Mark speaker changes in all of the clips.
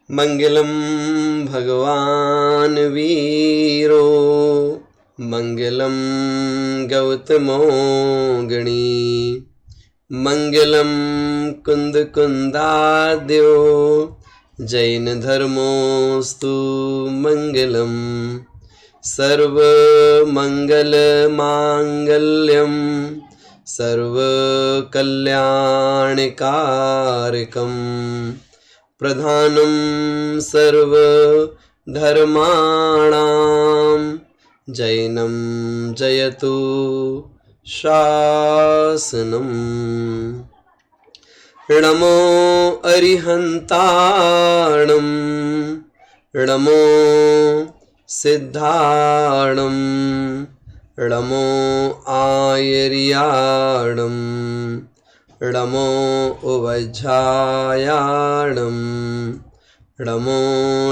Speaker 1: मंगलम भगवान वीरो मंगलम गौतमो गणी मंगलम कुंद कुंदाद्यो जैन धर्मोस्तु मंगलम सर्व मंगल मांगल्यम सर्व कल्याणकारकम प्रधानम सर्व धर्माणाम जैनम जयतु शासनम। नमो अरिहंताणं नमो सिद्धाणं नमो आयर्याणं नमो उवज्झायाणं नमो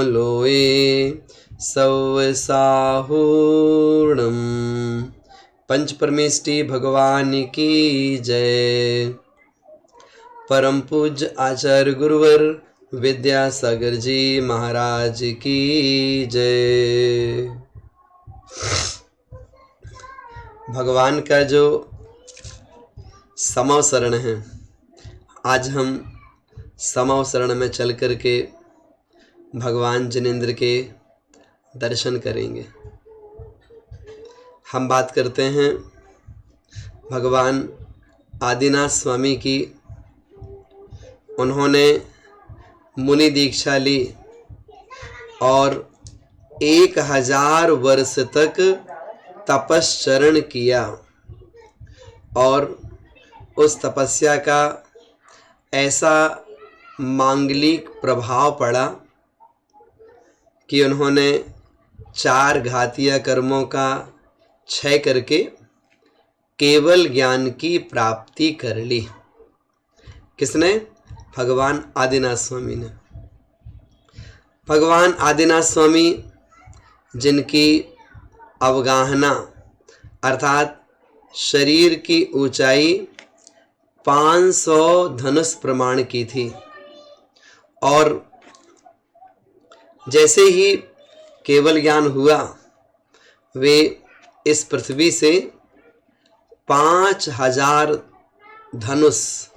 Speaker 1: लोये सवसाहूर्णं। पंच परमेष्टि भगवान की जय। परम पूज्य आचार्य गुरुवर विद्यासागर जी महाराज की जय। भगवान का जो समवसरण है, आज हम समवसरण में चल कर के भगवान जिनेंद्र के दर्शन करेंगे। हम बात करते हैं भगवान आदिनाथ स्वामी की। उन्होंने मुनि दीक्षा ली और 1000 वर्ष तक तपश्चरण किया और उस तपस्या का ऐसा मांगलिक प्रभाव पड़ा कि उन्होंने 4 घातीय कर्मों का क्षय करके केवल ज्ञान की प्राप्ति कर ली। किसने? भगवान आदिनाथ स्वामी ने। भगवान आदिनाथ स्वामी जिनकी अवगाहना अर्थात शरीर की ऊंचाई 500 धनुष प्रमाण की थी और जैसे ही केवल ज्ञान हुआ वे इस पृथ्वी से 5000 धनुष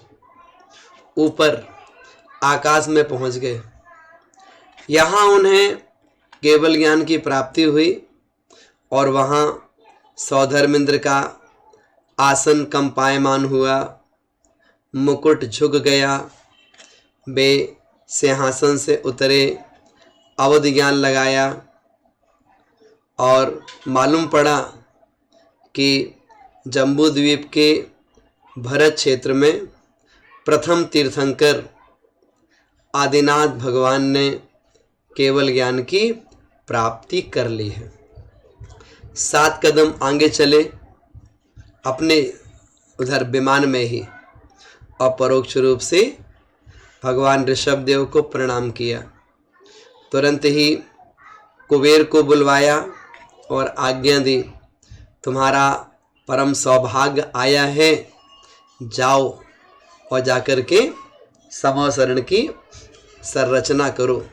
Speaker 1: ऊपर आकाश में पहुंच गए। यहाँ उन्हें केवल ज्ञान की प्राप्ति हुई और वहाँ सौधर्मेंद्र का आसन कंपायमान हुआ, मुकुट झुक गया, वे सिंहासन से उतरे, अवध ज्ञान लगाया और मालूम पड़ा कि जम्बूद्वीप के भरत क्षेत्र में प्रथम तीर्थंकर आदिनाथ भगवान ने केवल ज्ञान की प्राप्ति कर ली है। 7 कदम आगे चले अपने उधर विमान में ही और परोक्ष रूप से भगवान ऋषभदेव को प्रणाम किया। तुरंत ही कुबेर को बुलवाया और आज्ञा दी, तुम्हारा परम सौभाग्य आया है, जाओ और जाकर के समवसरण की संरचना करो।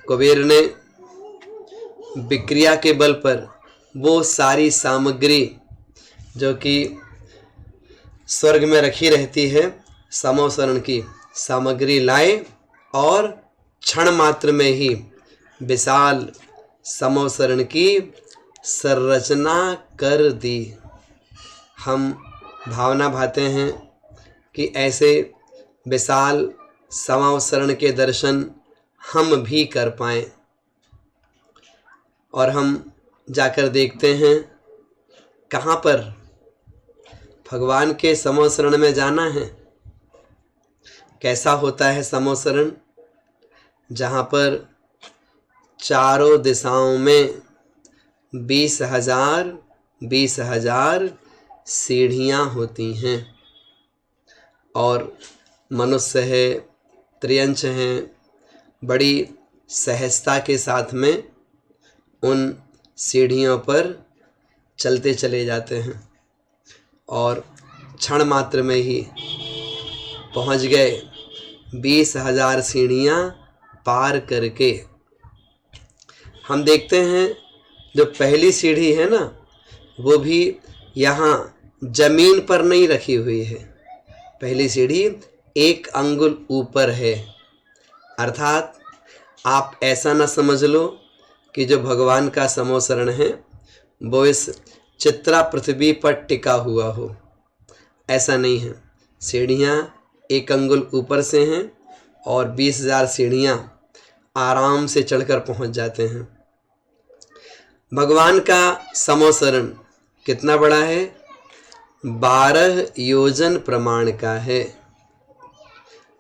Speaker 1: कुबेर ने विक्रिया के बल पर वो सारी सामग्री जो कि स्वर्ग में रखी रहती है, समवसरण की सामग्री लाए और क्षण मात्र में ही विशाल समवसरण की संरचना कर दी। हम भावना भाते हैं कि ऐसे विशाल समवसरण के दर्शन हम भी कर पाएं और हम जाकर देखते हैं कहाँ पर भगवान के समवसरण में जाना है। कैसा होता है समवसरण? जहाँ पर चारों दिशाओं में 20,000 सीढ़ियाँ होती हैं और मनुष्य है, त्रियंच हैं, बड़ी सहजता के साथ में उन सीढ़ियों पर चलते चले जाते हैं और क्षण मात्र में ही पहुंच गए। 20,000 सीढ़ियाँ पार करके हम देखते हैं जो पहली सीढ़ी है ना, वो भी यहाँ जमीन पर नहीं रखी हुई है। पहली सीढ़ी 1 अंगुल ऊपर है। अर्थात आप ऐसा ना समझ लो कि जो भगवान का समोसरण है वो इस चित्रा पृथ्वी पर टिका हुआ हो, ऐसा नहीं है। सीढ़ियाँ 1 अंगुल ऊपर से हैं और 20,000 सीढ़ियाँ आराम से चढ़कर पहुँच जाते हैं। भगवान का समोसरण कितना बड़ा है? 12 योजन प्रमाण का है,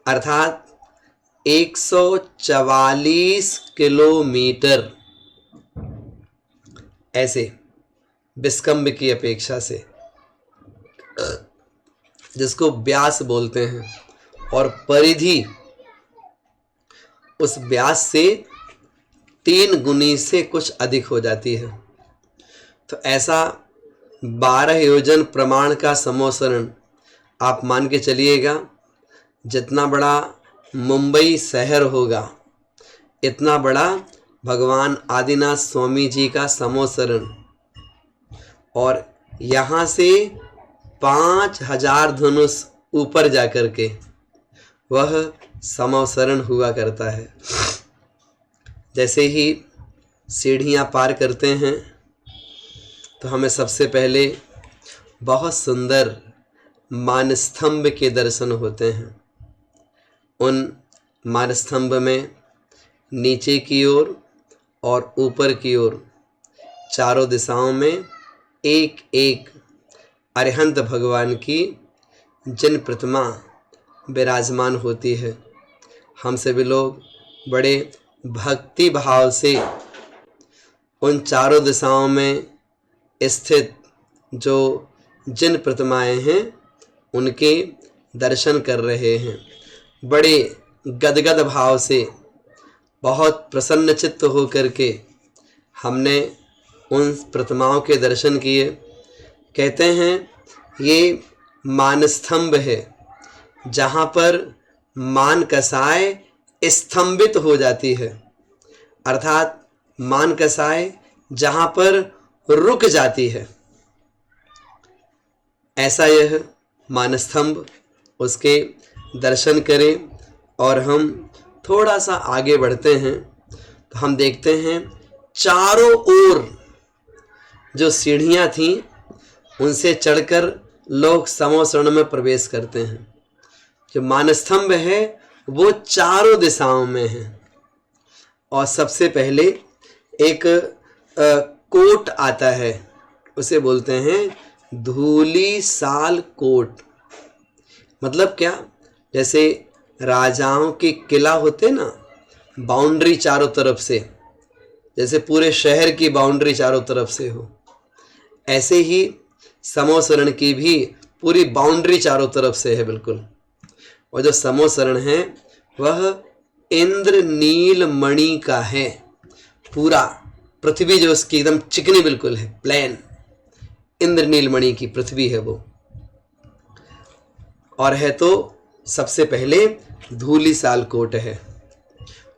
Speaker 1: अर्थात 144 किलोमीटर। ऐसे विस्कम्भ की अपेक्षा से, जिसको व्यास बोलते हैं, और परिधि उस व्यास से 3 गुनी से कुछ अधिक हो जाती है। तो ऐसा 12 योजन प्रमाण का समोसरण आप मान के चलिएगा, जितना बड़ा मुंबई शहर होगा इतना बड़ा भगवान आदिनाथ स्वामी जी का समोसरण, और यहाँ से 5000 धनुष ऊपर जाकर के वह समोसरण हुआ करता है। जैसे ही सीढ़ियाँ पार करते हैं तो हमें सबसे पहले बहुत सुंदर मानस्तंभ के दर्शन होते हैं। उन मानस्तंभ में नीचे की ओर और ऊपर की ओर चारों दिशाओं में एक एक अरिहंत भगवान की जिन प्रतिमा विराजमान होती है। हम सभी लोग बड़े भक्ति भाव से उन चारों दिशाओं में स्थित जो जिन प्रतिमाएं हैं उनके दर्शन कर रहे हैं। बड़े गदगद भाव से, बहुत प्रसन्न चित्त होकर के हमने उन प्रतिमाओं के दर्शन किए। कहते हैं ये मानस्तंभ है जहाँ पर मान कसाय स्तंभित हो जाती है, अर्थात मान कसाय जहाँ पर रुक जाती है, ऐसा यह मानस्तंभ। उसके दर्शन करें और हम थोड़ा सा आगे बढ़ते हैं तो हम देखते हैं चारों ओर जो सीढ़ियाँ थीं उनसे चढ़कर लोग समोसरण में प्रवेश करते हैं। जो मानस्तंभ है वो चारों दिशाओं में है, और सबसे पहले एक कोट आता है, उसे बोलते हैं धूली साल कोट। मतलब क्या? जैसे राजाओं के किला होते ना, बाउंड्री चारों तरफ से, जैसे पूरे शहर की बाउंड्री चारों तरफ से हो, ऐसे ही समोसरण की भी पूरी बाउंड्री चारों तरफ से है बिल्कुल। और जो समोसरण है वह इंद्रनील मणि का है। पूरा पृथ्वी जो उसकी एकदम चिकनी बिल्कुल है, प्लेन इंद्रनील मणि की पृथ्वी है वो। और है तो सबसे पहले धूली साल कोट है।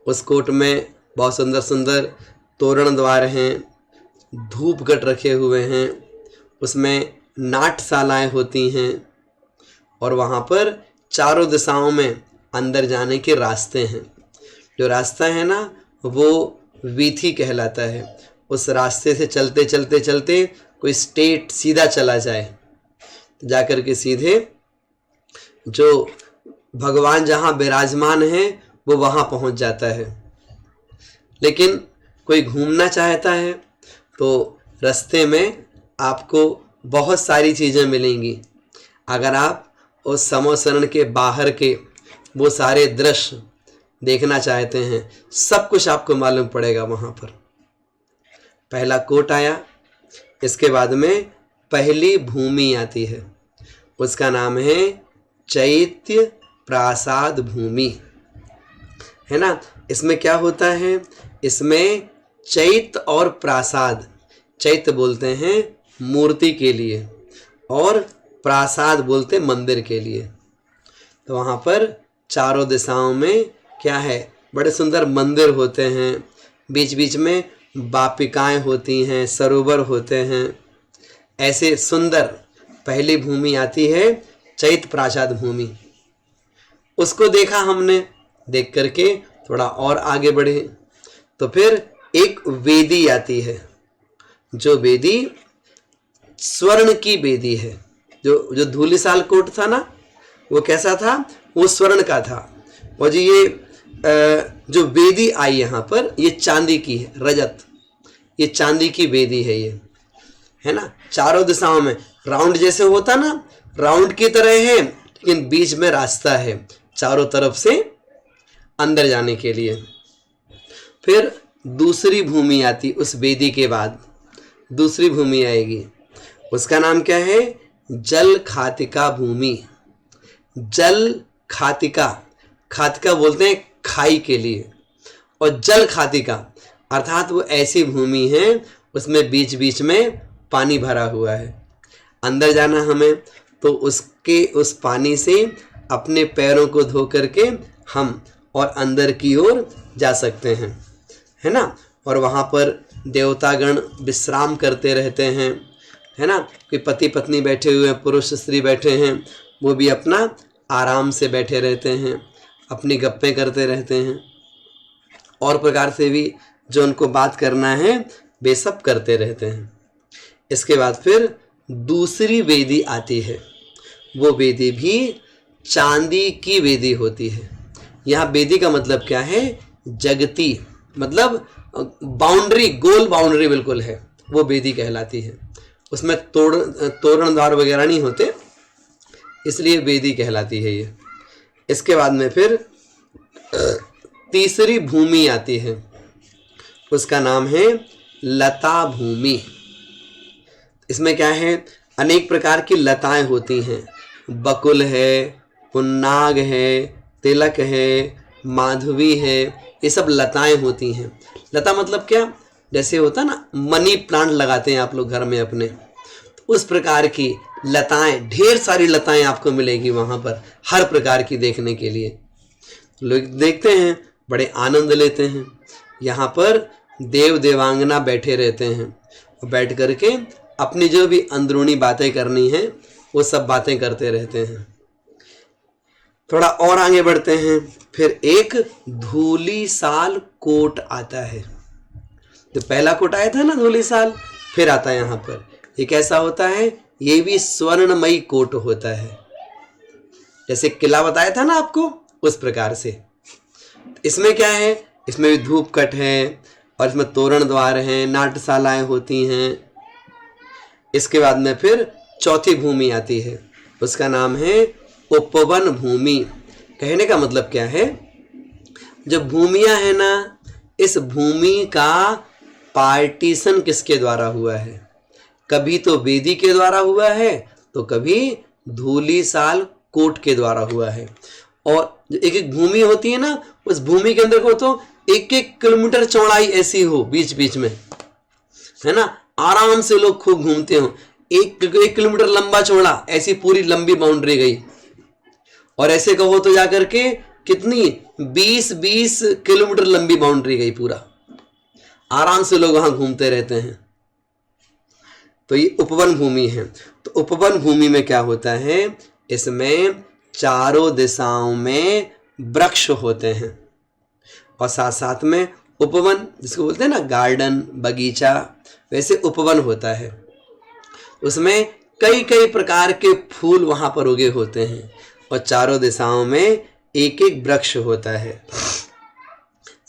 Speaker 1: उस कोट में बहुत सुंदर सुंदर तोरण द्वार हैं, धूपघट रखे हुए हैं, उसमें नाट्यशालाएं होती हैं, और वहाँ पर चारों दिशाओं में अंदर जाने के रास्ते हैं। जो रास्ता है ना वो वीथी कहलाता है। उस रास्ते से चलते चलते चलते कोई स्टेट सीधा चला जाए तो जाकर के सीधे जो भगवान जहाँ विराजमान है वो वहाँ पहुँच जाता है। लेकिन कोई घूमना चाहता है तो रास्ते में आपको बहुत सारी चीज़ें मिलेंगी। अगर आप उस समोसरण के बाहर के वो सारे दृश्य देखना चाहते हैं, सब कुछ आपको मालूम पड़ेगा वहाँ पर। पहला कोट आया, इसके बाद में पहली भूमि आती है, उसका नाम है चैत्य प्रासाद भूमि, है ना। इसमें क्या होता है? इसमें चैत्य और प्रासाद, चैत्य बोलते हैं मूर्ति के लिए और प्रासाद बोलते मंदिर के लिए। तो वहाँ पर चारों दिशाओं में क्या है? बड़े सुंदर मंदिर होते हैं, बीच बीच में वापिकाएं होती हैं, सरोवर होते हैं। ऐसे सुंदर पहली भूमि आती है चैत प्रासाद भूमि। उसको देखा हमने, देख करके थोड़ा और आगे बढ़े तो फिर एक वेदी आती है, जो वेदी स्वर्ण की वेदी है। जो धूलिसाल कोट था ना, वो कैसा था, वो स्वर्ण का था। और जी ये जो वेदी आई यहाँ पर, ये चांदी की है, रजत, ये चांदी की वेदी है ये, है ना। चारों दिशाओं में राउंड जैसे होता ना, राउंड की तरह है, लेकिन बीच में रास्ता है चारों तरफ से अंदर जाने के लिए। फिर दूसरी भूमि आती, उस वेदी के बाद दूसरी भूमि आएगी, उसका नाम क्या है, जल खातिका भूमि। जल खातिका, खातिका बोलते हैं खाई के लिए, और जल खातिका अर्थात वो ऐसी भूमि है उसमें बीच बीच में पानी भरा हुआ है। अंदर जाना हमें तो उसके उस पानी से अपने पैरों को धो करके हम और अंदर की ओर जा सकते हैं, है ना। और वहाँ पर देवतागण विश्राम करते रहते हैं, है ना। कोई पति पत्नी बैठे हुए हैं, पुरुष स्त्री बैठे हैं, वो भी अपना आराम से बैठे रहते हैं, अपनी गप्पें करते रहते हैं, और प्रकार से भी जो उनको बात करना है वे सब करते रहते हैं। इसके बाद फिर दूसरी वेदी आती है, वो वेदी भी चांदी की वेदी होती है। यहाँ वेदी का मतलब क्या है, जगती, मतलब बाउंड्री, गोल बाउंड्री बिल्कुल है, वो वेदी कहलाती है। उसमें तोरण द्वार वगैरह नहीं होते, इसलिए वेदी कहलाती है ये। इसके बाद में फिर तीसरी भूमि आती है, उसका नाम है लता भूमि। इसमें क्या है, अनेक प्रकार की लताएं होती हैं, बकुल है, पुन्नाग है, तिलक है, माधवी है, ये सब लताएं होती हैं। लता मतलब क्या, जैसे होता ना मनी प्लांट लगाते हैं आप लोग घर में अपने, तो उस प्रकार की लताएं, ढेर सारी लताएं आपको मिलेगी वहाँ पर, हर प्रकार की देखने के लिए। लोग देखते हैं, बड़े आनंद लेते हैं। यहाँ पर देव देवांगना बैठे रहते हैं, और बैठ करके अपनी जो भी अंदरूनी बातें करनी है वो सब बातें करते रहते हैं। थोड़ा और आगे बढ़ते हैं, फिर एक धूलिसाल कोट आता है। तो पहला कोट आया था ना धूलिसाल, फिर आता है यहाँ पर। ये कैसा होता है, ये भी स्वर्णमयी कोट होता है, जैसे किला बताया था ना आपको, उस प्रकार से। इसमें क्या है, इसमें भी धूपकट है, और इसमें तोरण द्वार हैं, नाट्यशालाएं होती हैं। इसके बाद में फिर चौथी भूमि आती है, उसका नाम है उपवन भूमि। कहने का मतलब क्या है, जो भूमियां है ना, इस भूमि का पार्टीशन किसके द्वारा हुआ है, कभी तो वेदी के द्वारा हुआ है, तो कभी धूलिसाल कोट के द्वारा हुआ है। और जो एक एक भूमि होती है ना, उस भूमि के अंदर को तो 1-1 किलोमीटर चौड़ाई ऐसी हो बीच बीच में, है ना, आराम से लोग खूब घूमते हो। 1 किलोमीटर लंबा चौड़ा, ऐसी पूरी लंबी बाउंड्री गई। और ऐसे कहो तो जाकर के कितनी 20-20 किलोमीटर लंबी बाउंड्री गई पूरा, आराम से लोग वहां घूमते रहते हैं। तो ये उपवन भूमि है। तो उपवन भूमि में क्या होता है, इसमें चारों दिशाओं में वृक्ष होते हैं, और साथ साथ में उपवन, जिसको बोलते हैं ना गार्डन, बगीचा, वैसे उपवन होता है। उसमें कई कई प्रकार के फूल वहाँ पर उगे होते हैं, और चारों दिशाओं में एक एक वृक्ष होता है।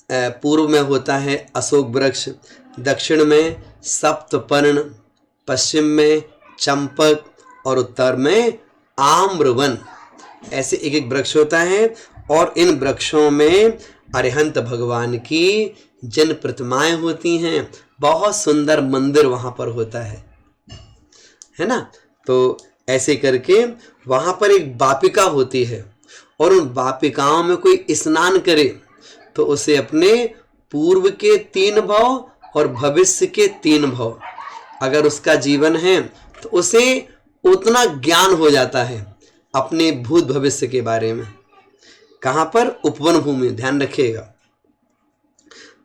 Speaker 1: पूर्व में होता है अशोक वृक्ष, दक्षिण में सप्तपर्ण, पश्चिम में चंपक, और उत्तर में आम्रवन। ऐसे एक एक वृक्ष होता है। और इन वृक्षों में अरिहंत भगवान की जिन प्रतिमाएं होती हैं, बहुत सुंदर मंदिर वहाँ पर होता है ना। तो ऐसे करके वहाँ पर एक वापिका होती है, और उन वापिकाओं में कोई स्नान करे तो उसे अपने पूर्व के 3 भाव और भविष्य के 3 भाव, अगर उसका जीवन है तो उसे उतना ज्ञान हो जाता है अपने भूत भविष्य के बारे में। कहाँ पर, उपवन भूमि, ध्यान रखिएगा।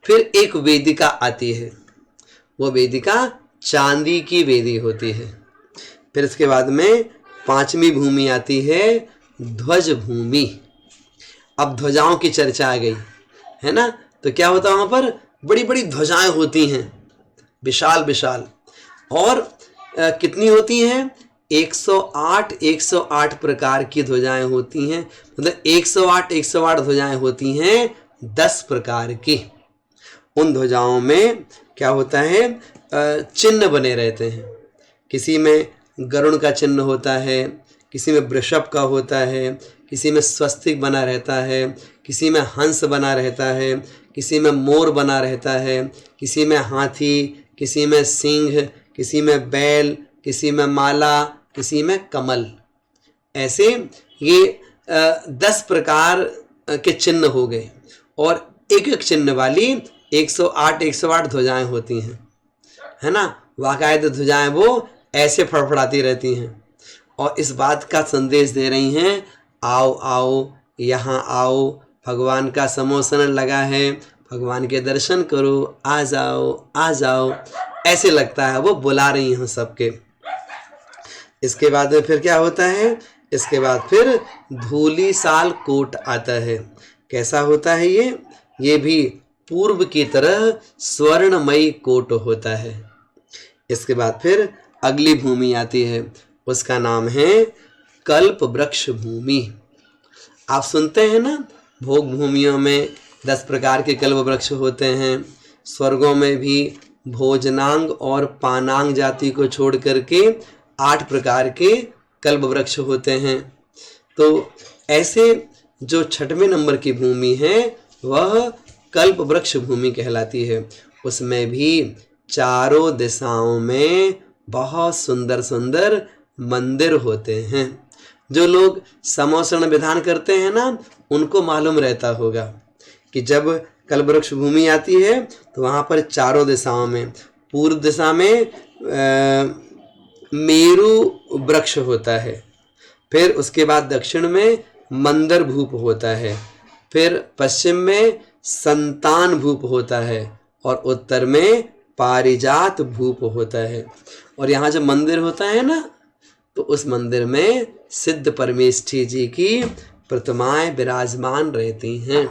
Speaker 1: फिर एक वेदिका आती है, वो वेदिका चांदी की वेदी होती है। फिर इसके बाद में 5वीं भूमि आती है ध्वज भूमि। अब ध्वजाओं की चर्चा आ गई है ना, तो क्या होता है वहाँ पर बड़ी बड़ी ध्वजाएं होती हैं, विशाल विशाल। और कितनी होती हैं? 108 प्रकार की ध्वजाएं होती हैं, मतलब 108 ध्वजाएं होती हैं 10 प्रकार की। उन ध्वजाओं में क्या होता है, चिन्ह बने रहते हैं। किसी में गरुड़ का चिन्ह होता है, किसी में वृषभ का होता है, किसी में स्वस्तिक बना रहता है, किसी में हंस बना रहता है, किसी में मोर बना रहता है, किसी में हाथी, किसी में सिंह, किसी में बैल, किसी में माला, किसी में कमल। ऐसे ये 10 प्रकार के चिन्ह हो गए और एक एक चिन्ह वाली 108 ध्वजाएं होती हैं, है ना। बाकायदा ध्वजाएं वो ऐसे फड़फड़ाती रहती हैं और इस बात का संदेश दे रही हैं, आओ आओ यहाँ आओ, भगवान का समोसरण लगा है, भगवान के दर्शन करो, आ जाओ आ जाओ। ऐसे लगता है वो बुला रही हैं सबके। इसके बाद में फिर क्या होता है, इसके बाद फिर धूलिसाल कोट आता है। कैसा होता है ये भी पूर्व की तरह स्वर्णमयी कोट होता है। इसके बाद फिर अगली भूमि आती है, उसका नाम है कल्प वृक्ष भूमि। आप सुनते हैं ना, भोग भूमियों में 10 प्रकार के कल्प वृक्ष होते हैं। स्वर्गों में भी भोजनांग और पानांग जाति को छोड़ करके 8 प्रकार के कल्प वृक्ष होते हैं। तो ऐसे जो 6वें नंबर की भूमि है वह कल्प वृक्ष भूमि कहलाती है। उसमें भी चारों दिशाओं में बहुत सुंदर सुंदर मंदिर होते हैं। जो लोग समोसरण विधान करते हैं ना, उनको मालूम रहता होगा कि जब कल्प वृक्ष भूमि आती है तो वहाँ पर चारों दिशाओं में, पूर्व दिशा में मेरु वृक्ष होता है, फिर उसके बाद दक्षिण में मंदर भूप होता है, फिर पश्चिम में संतान भूप होता है और उत्तर में पारिजात भूप होता है। और यहाँ जब मंदिर होता है ना, तो उस मंदिर में सिद्ध परमेष्ठी जी की प्रतिमाएं विराजमान रहती हैं।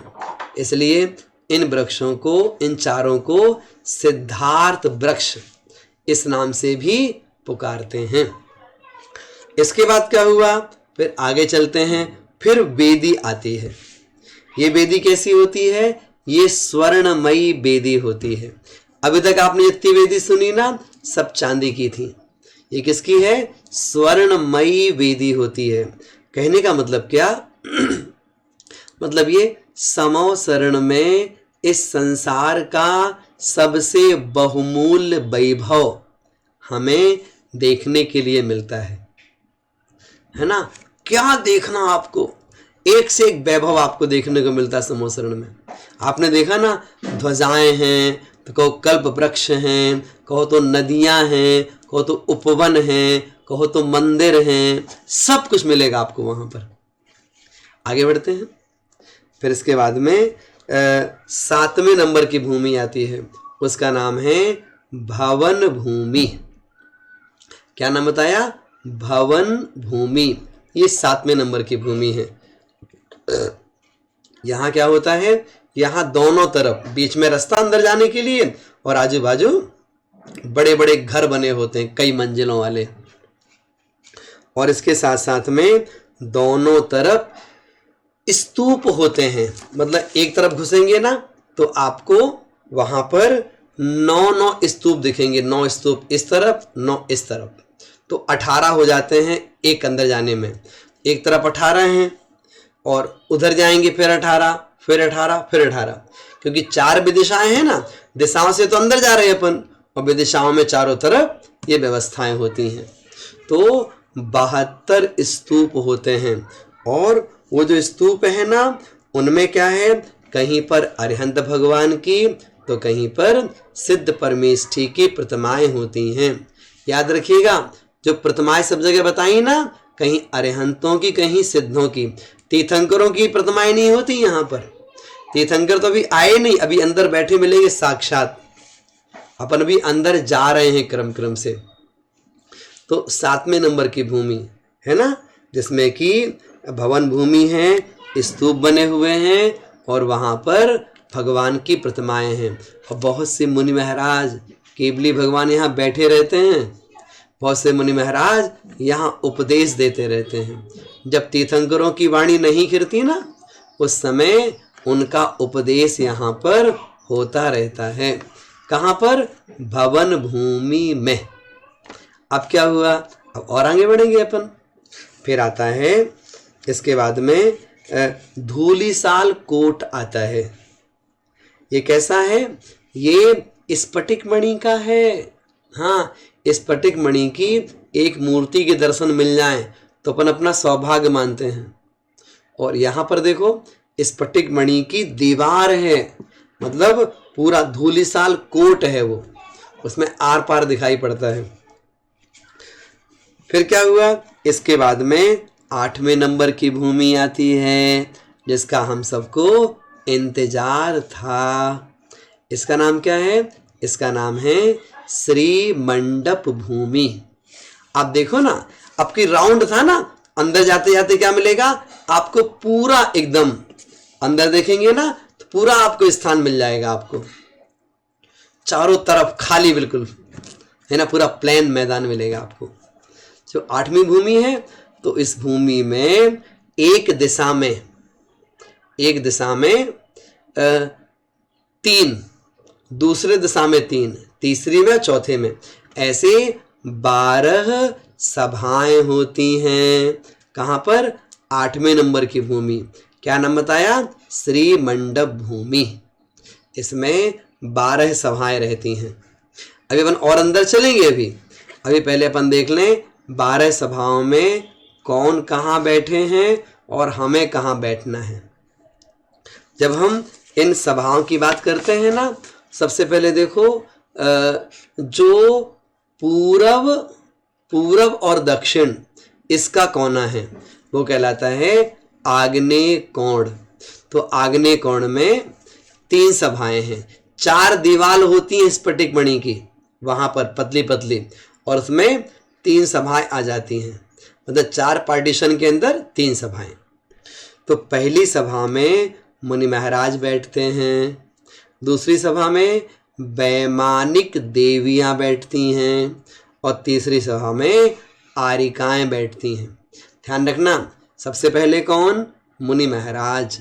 Speaker 1: इसलिए इन वृक्षों को, इन चारों को सिद्धार्थ वृक्ष इस नाम से भी पुकारते हैं। इसके बाद क्या हुआ, फिर आगे चलते हैं। फिर वेदी आती है। ये वेदी कैसी होती है, ये स्वर्णमयी वेदी होती है। अभी तक आपने जितनी वेदी सुनी ना, सब चांदी की थी। ये किसकी है, स्वर्णमयी वेदी होती है। कहने का मतलब क्या मतलब ये समोसरण में इस संसार का सबसे बहुमूल्य वैभव हमें देखने के लिए मिलता है ना। क्या देखना, आपको एक से एक वैभव आपको देखने को मिलता है समोसरण में। आपने देखा ना, ध्वजाएं हैं तो कहो कल्प वृक्ष हैं, कहो तो नदियां हैं, कहो तो उपवन हैं, कहो तो मंदिर हैं, सब कुछ मिलेगा आपको वहां पर। आगे बढ़ते हैं। फिर इसके बाद में 7वें नंबर की भूमि आती है, उसका नाम है भवन भूमि। क्या नाम बताया, भवन भूमि। ये 7वें नंबर की भूमि है। यहाँ क्या होता है, यहाँ दोनों तरफ बीच में रास्ता अंदर जाने के लिए और आजू बाजू बड़े बड़े घर बने होते हैं कई मंजिलों वाले। और इसके साथ साथ में दोनों तरफ स्तूप होते हैं। मतलब एक तरफ घुसेंगे ना तो आपको वहां पर 9 स्तूप दिखेंगे। 9 स्तूप इस तरफ, 9 इस तरफ, तो 18 हो जाते हैं एक अंदर जाने में। एक तरफ 18 हैं और उधर जाएंगे फिर 18, फिर 18, फिर 18, क्योंकि 4 विदिशाएं हैं ना, दिशाओं से तो अंदर जा रहे हैं अपन, और विदिशाओं में चारों तरफ ये व्यवस्थाएं होती हैं। तो 72 स्तूप होते हैं। और वो जो स्तूप है ना, उनमें क्या है, कहीं पर अरिहंत भगवान की तो कहीं पर सिद्ध परमेष्ठी की प्रतिमाएं होती हैं। याद रखिएगा, जो प्रतिमाएं सब जगह बताई ना, कहीं अरिहंतों की, कहीं सिद्धों की, तीर्थंकरों की प्रतिमाएं नहीं होती यहाँ पर। तीर्थंकर तो अभी आए नहीं, अभी अंदर बैठे मिलेंगे साक्षात, अपन अभी अंदर जा रहे हैं क्रम क्रम से। तो 7वें नंबर की भूमि है ना, जिसमें कि भवन भूमि है, स्तूप बने हुए हैं और वहाँ पर भगवान की प्रतिमाएं हैं और बहुत से मुनि महाराज, केवली भगवान यहाँ बैठे रहते हैं, बहुत से मुनि महाराज यहाँ उपदेश देते रहते हैं। जब तीर्थंकरों की वाणी नहीं खिरती ना, उस समय उनका उपदेश यहाँ पर होता रहता है। कहाँ पर? भवन भूमि में। अब क्या हुआ, अब और आगे बढ़ेंगे अपन। फिर आता है इसके बाद में धूलिसाल कोट आता है। ये कैसा है? ये स्फटिक मणि का है। हाँ, स्फटिक मणि की एक मूर्ति के दर्शन मिल जाए तो अपन अपना सौभाग्य मानते हैं। और यहाँ पर देखो स्फटिक मणि की दीवार है, मतलब पूरा धूलिसाल कोट है वो, उसमें आर पार दिखाई पड़ता है। फिर क्या हुआ, इसके बाद में 8वें नंबर की भूमि आती है जिसका हम सबको इंतजार था। इसका नाम क्या है? इसका नाम है श्री मंडप भूमि। आप देखो ना, आपकी राउंड था ना, अंदर जाते जाते क्या मिलेगा आपको? पूरा एकदम अंदर देखेंगे ना तो पूरा आपको स्थान मिल जाएगा, आपको चारों तरफ खाली बिल्कुल है ना, पूरा प्लेन मैदान मिलेगा आपको। जो 8वीं भूमि है तो इस भूमि में एक दिशा में 3, दूसरे दिशा में 3, तीसरी में, चौथे में, ऐसे 12 सभाएं होती हैं। कहाँ पर? 8वें नंबर की भूमि। क्या नाम बताया? श्री मंडप भूमि। इसमें 12 सभाएं रहती हैं। अभी अपन और अंदर चलेंगे। अभी पहले अपन देख लें 12 सभाओं में कौन कहाँ बैठे हैं और हमें कहाँ बैठना है। जब हम इन सभाओं की बात करते हैं ना, सबसे पहले देखो जो पूरब और दक्षिण इसका कोना है वो कहलाता है आग्नेय कोण। तो आग्नेय कोण में 3 सभाएं हैं, 4 दीवाल होती हैं स्फटिक मणि की वहां पर पतली पतली, और उसमें 3 सभाएं आ जाती हैं, मतलब 4 पार्टीशन के अंदर 3 सभाएं। तो पहली सभा में मुनि महाराज बैठते हैं, दूसरी सभा में वैमानिक देवियां बैठती हैं और तीसरी सभा में आरिकाएं बैठती हैं। ध्यान रखना, सबसे पहले कौन? मुनि महाराज।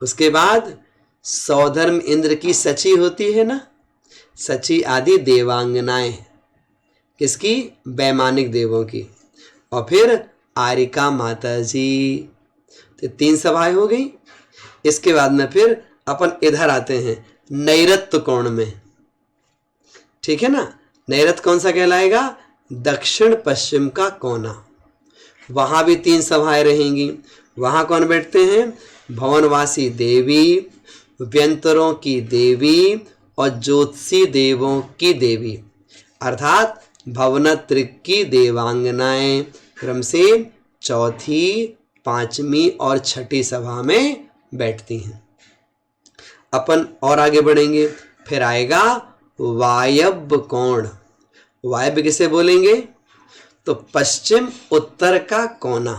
Speaker 1: उसके बाद सौधर्म इंद्र की सची होती है ना, सची आदि देवांगनाएं, किसकी? वैमानिक देवों की। और फिर आरिका माता जी। तो 3 सभाएं हो गई। इसके बाद में फिर अपन इधर आते हैं नैऋत्य कोण में, ठीक है ना। नैऋत्य कौन सा कहलाएगा? दक्षिण पश्चिम का कोना। वहां भी 3 सभाएं रहेंगी। वहां कौन बैठते हैं? भवनवासी देवी, व्यंतरों की देवी और ज्योतिषी देवों की देवी, अर्थात भवनत्रिक की देवांगनाएं क्रम से 4ठी, 5वीं और 6ठी सभा में बैठती हैं। अपन और आगे बढ़ेंगे। फिर आएगा वायव्य कोण। वायव्य किसे बोलेंगे? तो पश्चिम उत्तर का कोना,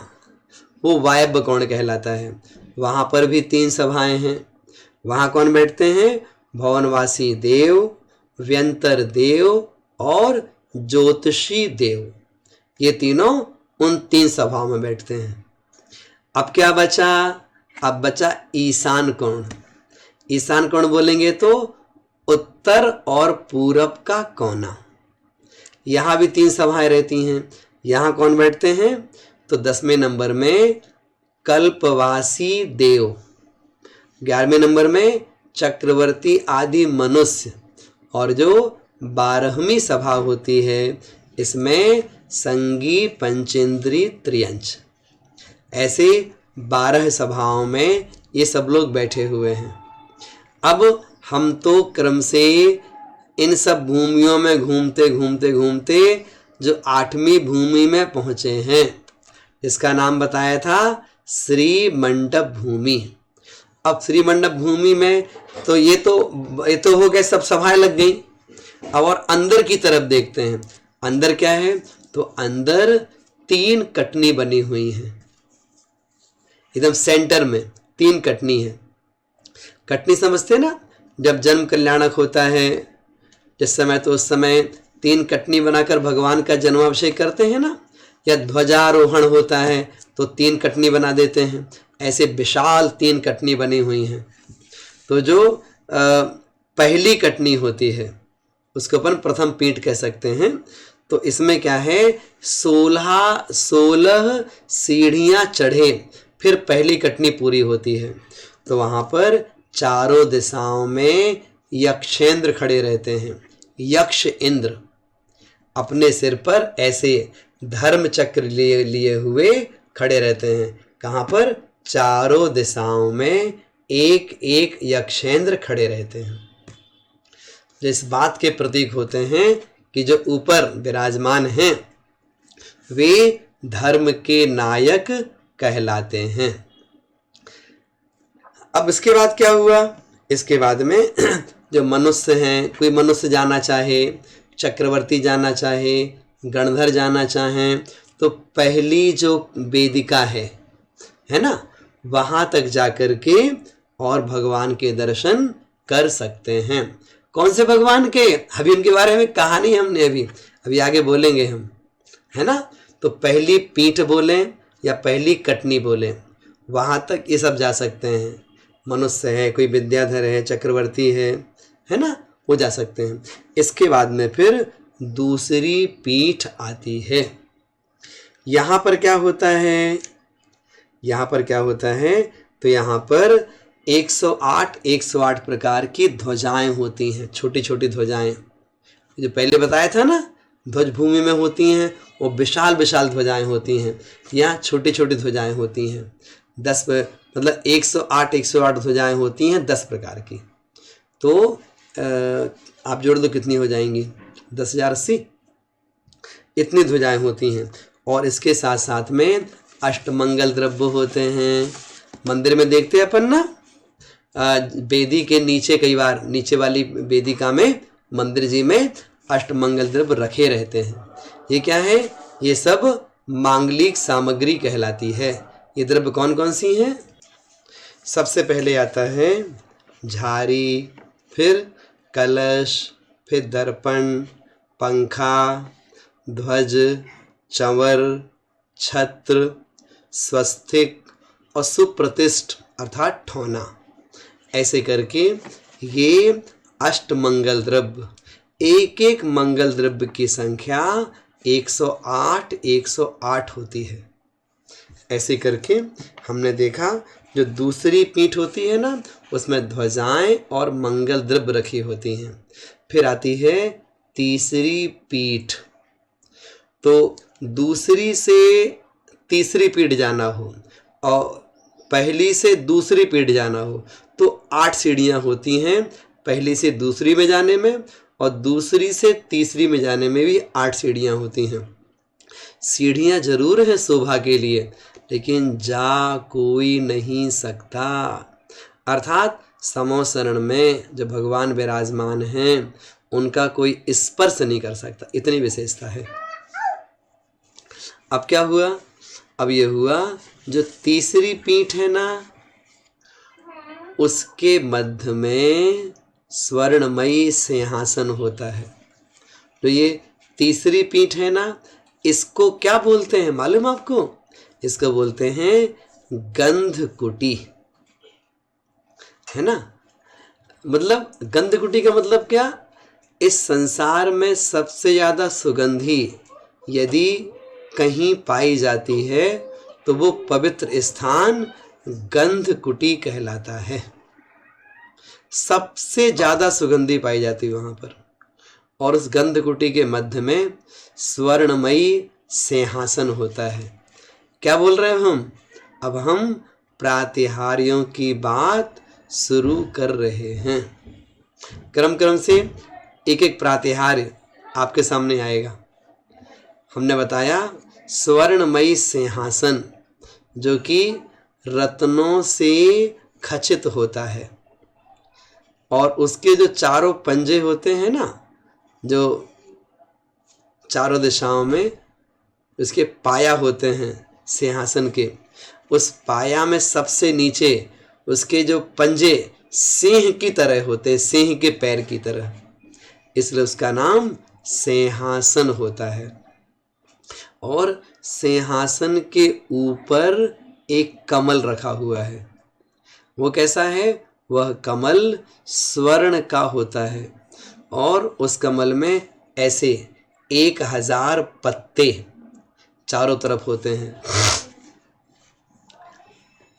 Speaker 1: वो वायव्य कोण कहलाता है। वहां पर भी 3 सभाएं हैं। वहां कौन बैठते हैं? भवनवासी देव, व्यंतर देव और ज्योतिषी देव, ये तीनों उन 3 सभाओं में बैठते हैं। अब क्या बचा? अब बचा ईशान कोण। ईशान कोण बोलेंगे तो उत्तर और पूरब का कोना। यहाँ भी 3 सभाएं रहती हैं। यहाँ कौन बैठते हैं? तो 10वें नंबर में कल्पवासी देव, 11वें नंबर में चक्रवर्ती आदि मनुष्य, और जो 12वीं सभा होती है इसमें संगी पंचेंद्री त्रियंच। ऐसे 12 सभाओं में ये सब लोग बैठे हुए हैं। अब हम तो क्रम से इन सब भूमियों में घूमते घूमते घूमते जो 8वीं भूमि में पहुँचे हैं, इसका नाम बताया था श्री मंडप भूमि। अब श्रीमंडप भूमि में तो ये तो हो गए, सब सभाएं लग गई। अब और अंदर की तरफ देखते हैं, अंदर क्या है, तो अंदर 3 कटनी बनी हुई हैं, एकदम सेंटर में 3 कटनी है। कटनी समझते हैं ना, जब जन्म कल्याणक होता है जिस समय, तो उस समय 3 कटनी बनाकर भगवान का जन्माभिषेक करते हैं ना, या ध्वजारोहण होता है तो 3 कटनी बना देते हैं। ऐसे विशाल 3 कटनी बनी हुई हैं। तो जो पहली कटनी होती है उसको अपन प्रथम पीठ कह सकते हैं। तो इसमें क्या है, 16 सीढ़ियाँ चढ़े फिर पहली कटनी पूरी होती है। तो वहाँ पर चारों दिशाओं में यक्षेंद्र खड़े रहते हैं। यक्ष इंद्र अपने सिर पर ऐसे धर्म चक्र लिए हुए खड़े रहते हैं। कहाँ पर, चारों दिशाओं में एक एक यक्षेंद्र खड़े रहते हैं, जो इस बात के प्रतीक होते हैं कि जो ऊपर विराजमान हैं वे धर्म के नायक कहलाते हैं। अब इसके बाद क्या हुआ, इसके बाद में जो मनुष्य हैं, कोई मनुष्य जाना चाहे, चक्रवर्ती जाना चाहे, गणधर जाना चाहें, तो पहली जो वेदिका है ना, वहाँ तक जाकर के और भगवान के दर्शन कर सकते हैं। कौन से भगवान के, अभी उनके बारे में कहा नहीं हमने, अभी आगे बोलेंगे हम, है ना। तो पहली पीठ बोलें या पहली कटनी बोलें, वहाँ तक ये सब जा सकते हैं। मनुष्य है, कोई विद्याधर है, चक्रवर्ती है ना, वो जा सकते हैं। इसके बाद में फिर दूसरी पीठ आती है। यहाँ पर क्या होता है, यहाँ पर क्या होता है, तो यहाँ पर 108 प्रकार की ध्वजाएं होती हैं, छोटी छोटी ध्वजाएं। जो पहले बताया था ना, ध्वज भूमि में होती हैं, वो विशाल विशाल ध्वजाएं होती हैं। यहाँ छोटी छोटी ध्वजाएं होती हैं। 10 मतलब 108 ध्वजाएं होती हैं 10 प्रकार की। तो आप जोड़ दो कितनी हो जाएंगी, 10,080 इतनी ध्वजाएं होती हैं। और इसके साथ साथ में अष्टमंगल द्रव्य होते हैं। मंदिर में देखते हैं अपन ना, वेदी के नीचे, कई बार नीचे वाली वेदिका में मंदिर जी में अष्टमंगल द्रव्य रखे रहते हैं। ये क्या है, ये सब मांगलिक सामग्री कहलाती है। ये द्रव्य कौन कौन सी हैं, सबसे पहले आता है झारी, फिर कलश, फिर दर्पण, पंखा, ध्वज, चंवर, छत्र, स्वस्तिक और सुप्रतिष्ठ अर्थात ठौना। ऐसे करके ये अष्टमंगल द्रव्य, एक एक मंगल द्रव्य की संख्या 108 होती है। ऐसे करके हमने देखा, जो दूसरी पीठ होती है ना, उसमें ध्वजाएं और मंगल द्रव्य रखी होती हैं। फिर आती है तीसरी पीठ। तो दूसरी से तीसरी पीठ जाना हो और पहली से दूसरी पीठ जाना हो तो 8 सीढ़ियाँ होती हैं, पहली से दूसरी में जाने में, और दूसरी से तीसरी में जाने में भी 8 सीढ़ियाँ होती हैं। सीढ़ियाँ जरूर हैं शोभा के लिए, लेकिन जा कोई नहीं सकता। अर्थात समो शरण में जो भगवान विराजमान हैं उनका कोई स्पर्श नहीं कर सकता, इतनी विशेषता है। अब क्या हुआ, अब ये हुआ जो तीसरी पीठ है ना, उसके मध्य में स्वर्णमयी सिंहासन होता है। तो ये तीसरी पीठ है ना, इसको क्या बोलते हैं मालूम आपको, इसको बोलते हैं गंधकुटी, है ना। मतलब गंधकुटी का मतलब क्या, इस संसार में सबसे ज़्यादा सुगंधी यदि कहीं पाई जाती है तो वो पवित्र स्थान गंधकुटी कहलाता है। सबसे ज़्यादा सुगंधी पाई जाती है वहाँ पर। और उस गंधकुटी के मध्य में स्वर्णमयी सिंहासन होता है। क्या बोल रहे हैं हम, अब हम प्रातिहार्यों की बात शुरू कर रहे हैं। क्रम से एक एक प्रातिहार्य आपके सामने आएगा। हमने बताया स्वर्णमयी सिंहासन, जो कि रत्नों से खचित होता है। और उसके जो चारों पंजे होते हैं ना, जो चारों दिशाओं में उसके पाया होते हैं सिंहासन के, उस पाया में सबसे नीचे उसके जो पंजे सिंह की तरह होते हैं, सिंह के पैर की तरह, इसलिए उसका नाम सिंहासन होता है। और सिंहासन के ऊपर एक कमल रखा हुआ है। वो कैसा है? वह कमल स्वर्ण का होता है और उस कमल में ऐसे 1000 पत्ते चारों तरफ होते हैं।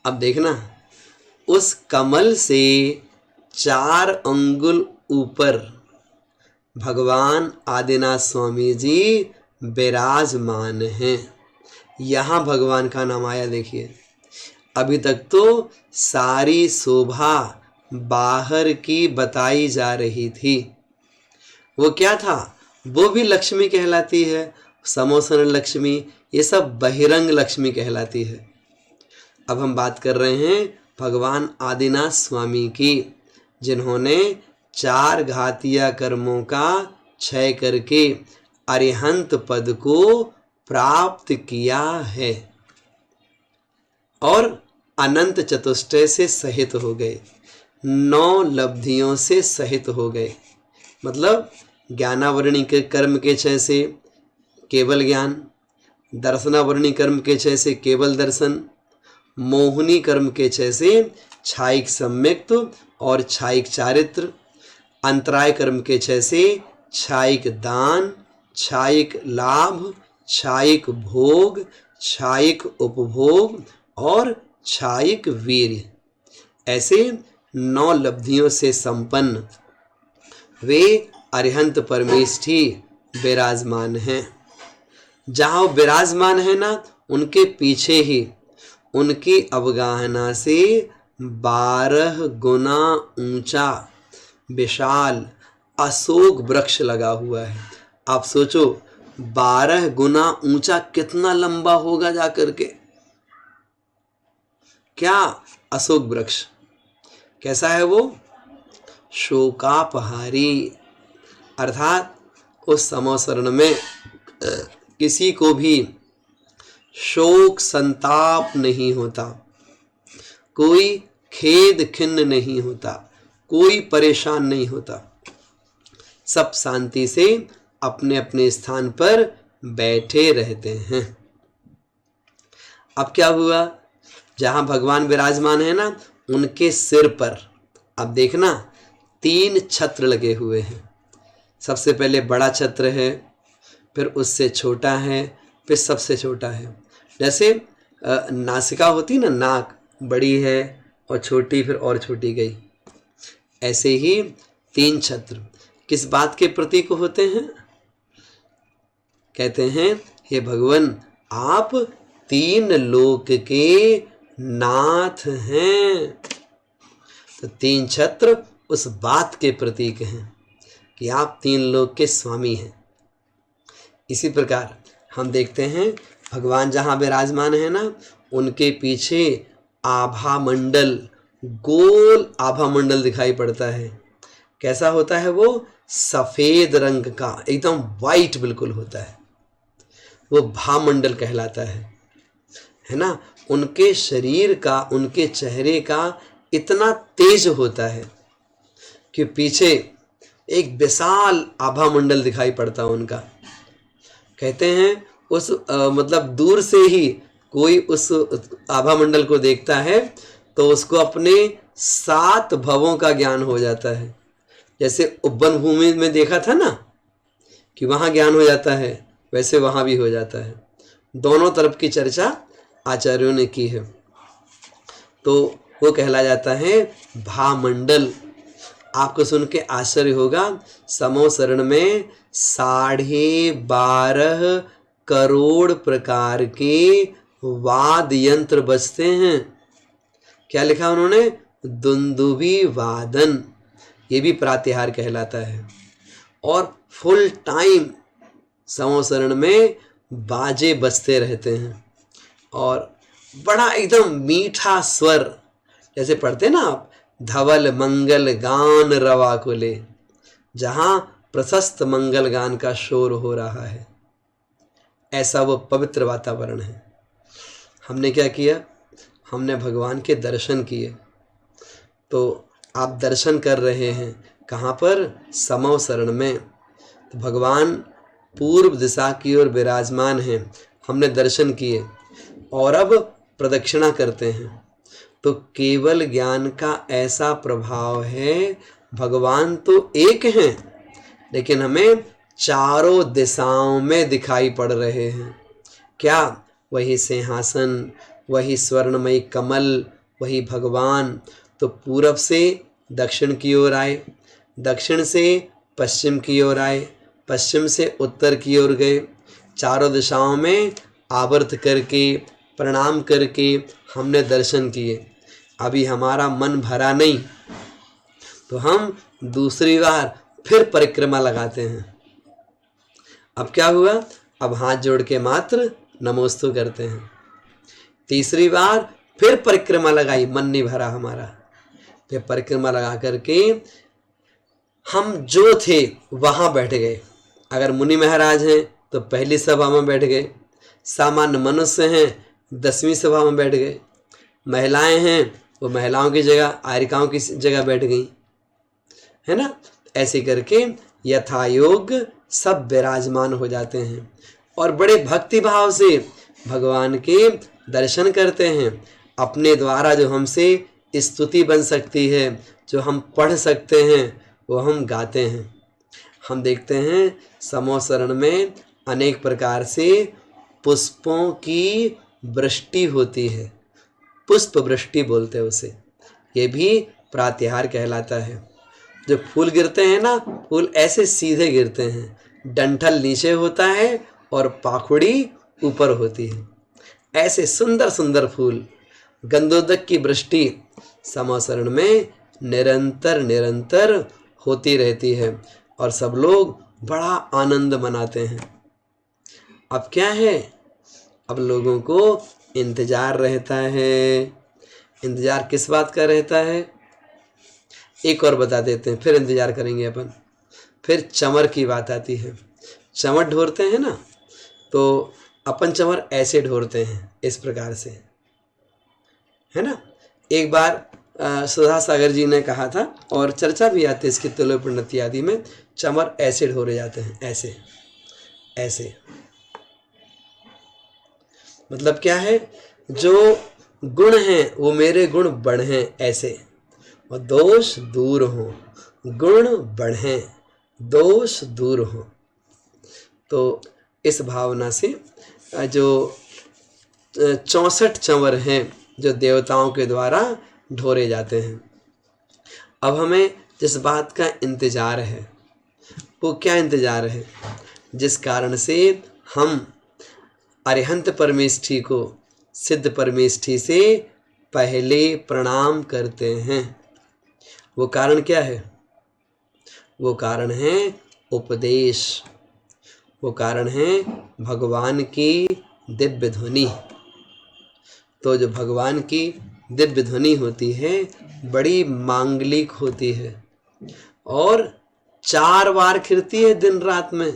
Speaker 1: अब देखना, उस कमल से 4 अंगुल ऊपर भगवान आदिनाथ स्वामी जी विराजमान हैं। यहाँ भगवान का नाम आया। देखिए, अभी तक तो सारी शोभा बाहर की बताई जा रही थी। वो क्या था? वो भी लक्ष्मी कहलाती है, समोसरण लक्ष्मी, ये सब बहिरंग लक्ष्मी कहलाती है। अब हम बात कर रहे हैं भगवान आदिनाथ स्वामी की, जिन्होंने 4 घातीय कर्मों का क्षय करके अरिहंत पद को प्राप्त किया है और अनंत चतुष्टय से सहित हो गए, 9 लब्धियों से सहित हो गए। मतलब ज्ञानावरणी के कर्म के क्षय से केवल ज्ञान, दर्शनावरणी कर्म के क्षय से केवल दर्शन, मोहिनी कर्म के क्षय से छायिक सम्यक्त और छायिक चारित्र, अंतराय कर्म के क्षय से छायिक दान, छायिक लाभ, छायिक भोग, छायिक उपभोग और छायिक वीर्य, ऐसे 9 लब्धियों से संपन्न वे अरिहंत परमेष्ठी विराजमान हैं। जहाँ वो विराजमान है ना, उनके पीछे ही उनकी अवगाहना से 12 गुना ऊंचा विशाल अशोक वृक्ष लगा हुआ है। आप सोचो, 12 गुना ऊंचा कितना लंबा होगा जाकर के। क्या? अशोक वृक्ष। कैसा है वो? शोकापहारी, अर्थात उस समोसरण में किसी को भी शोक संताप नहीं होता, कोई खेद खिन्न नहीं होता, कोई परेशान नहीं होता। सब शांति से अपने अपने स्थान पर बैठे रहते हैं। अब क्या हुआ? जहाँ भगवान विराजमान है ना, उनके सिर पर अब देखना 3 छत्र लगे हुए हैं। सबसे पहले बड़ा छत्र है, फिर उससे छोटा है, फिर सबसे छोटा है। जैसे नासिका होती ना, नाक बड़ी है और छोटी, फिर और छोटी गई, ऐसे ही 3 छत्र किस बात के प्रतीक होते हैं? कहते हैं, हे भगवान, आप 3 लोक के नाथ हैं। तो 3 छत्र उस बात के प्रतीक हैं कि आप 3 लोक के स्वामी हैं। इसी प्रकार हम देखते हैं भगवान जहाँ विराजमान है ना, उनके पीछे आभा मंडल, गोल आभा मंडल दिखाई पड़ता है। कैसा होता है वो? सफेद रंग का, एकदम वाइट बिल्कुल होता है। वो भामंडल कहलाता है ना। उनके शरीर का, उनके चेहरे का इतना तेज होता है कि पीछे एक विशाल आभा मंडल दिखाई पड़ता है उनका। कहते हैं उस मतलब दूर से ही कोई उस आभा मंडल को देखता है तो उसको अपने 7 भवों का ज्ञान हो जाता है। जैसे उब्बन भूमि में देखा था ना कि वहाँ ज्ञान हो जाता है, वैसे वहाँ भी हो जाता है। दोनों तरफ की चर्चा आचार्यों ने की है। तो वो कहला जाता है भामंडल। आपको सुन के आश्चर्य होगा, समोसरण में 12.5 करोड़ प्रकार के वाद्य यंत्र बजते हैं। क्या लिखा उन्होंने? दुंदुभी वादन, ये भी प्रातिहार कहलाता है। और फुल टाइम समोसरण में बाजे बजते रहते हैं और बड़ा एकदम मीठा स्वर, जैसे पढ़ते ना आप, धवल मंगल गान रवा कुले, जहाँ प्रशस्त मंगल गान का शोर हो रहा है, ऐसा वो पवित्र वातावरण है। हमने क्या किया, हमने भगवान के दर्शन किए। तो आप दर्शन कर रहे हैं कहाँ पर, समो शरण में। तो भगवान पूर्व दिशा की ओर विराजमान हैं, हमने दर्शन किए और अब प्रदक्षिणा करते हैं। तो केवल ज्ञान का ऐसा प्रभाव है, भगवान तो एक हैं लेकिन हमें चारों दिशाओं में दिखाई पड़ रहे हैं। क्या, वही सिंहासन, वही स्वर्णमयी कमल, वही भगवान। तो पूरब से दक्षिण की ओर आए, दक्षिण से पश्चिम की ओर आए, पश्चिम से उत्तर की ओर गए, चारों दिशाओं में आवर्त करके प्रणाम करके हमने दर्शन किए। अभी हमारा मन भरा नहीं, तो हम दूसरी बार फिर परिक्रमा लगाते हैं। अब क्या हुआ, अब हाथ जोड़ के मात्र नमोस्तु करते हैं। तीसरी बार फिर परिक्रमा लगाई, मन नहीं भरा हमारा, फिर परिक्रमा लगा करके हम जो थे वहाँ बैठ गए। अगर मुनि महाराज हैं तो पहली सभा में बैठ गए, सामान्य मनुष्य हैं 10वीं सभा में बैठ गए, महिलाएं हैं वो महिलाओं की जगह, आर्यिकाओं की जगह बैठ गई, है ना। ऐसे करके यथा योग सब विराजमान हो जाते हैं और बड़े भक्ति भाव से भगवान के दर्शन करते हैं। अपने द्वारा जो हमसे स्तुति बन सकती है, जो हम पढ़ सकते हैं, वो हम गाते हैं। हम देखते हैं समो शरण में अनेक प्रकार से पुष्पों की वृष्टि होती है, पुष्प वृष्टि बोलते हैं उसे। ये भी प्रातिहार कहलाता है। जो फूल गिरते हैं ना, फूल ऐसे सीधे गिरते हैं, डंठल नीचे होता है और पाखुड़ी ऊपर होती है। ऐसे सुंदर सुंदर फूल, गंधोदक की वृष्टि समो शरण में निरंतर निरंतर होती रहती है और सब लोग बड़ा आनंद मनाते हैं। अब क्या है, अब लोगों को इंतजार रहता है। इंतजार किस बात का रहता है, एक और बता देते हैं, फिर इंतजार करेंगे अपन। फिर चंवर की बात आती है। चंवर ढोरते हैं ना, तो अपन चंवर ऐसे ढोरते हैं, इस प्रकार से, है ना। एक बार सुधा सागर जी ने कहा था और चर्चा भी आती है इसकी तुल्योपनिषद आदि में, चंवर ऐसे ढोरे जाते हैं, ऐसे ऐसे। मतलब क्या है, जो गुण हैं वो मेरे गुण बढ़ें ऐसे, और दोष दूर हो, गुण बढ़ें दोष दूर हो। तो इस भावना से जो 64 चंवर हैं जो देवताओं के द्वारा ढोरे जाते हैं। अब हमें जिस बात का इंतजार है, वो क्या इंतजार है, जिस कारण से हम अरिहंत परमेष्ठी को सिद्ध परमेष्ठी से पहले प्रणाम करते हैं। वो कारण क्या है, वो कारण है उपदेश, वो कारण है भगवान की दिव्य ध्वनि। तो जो भगवान की दिव्य ध्वनि होती है बड़ी मांगलिक होती है और 4 बार खिलती है दिन रात में।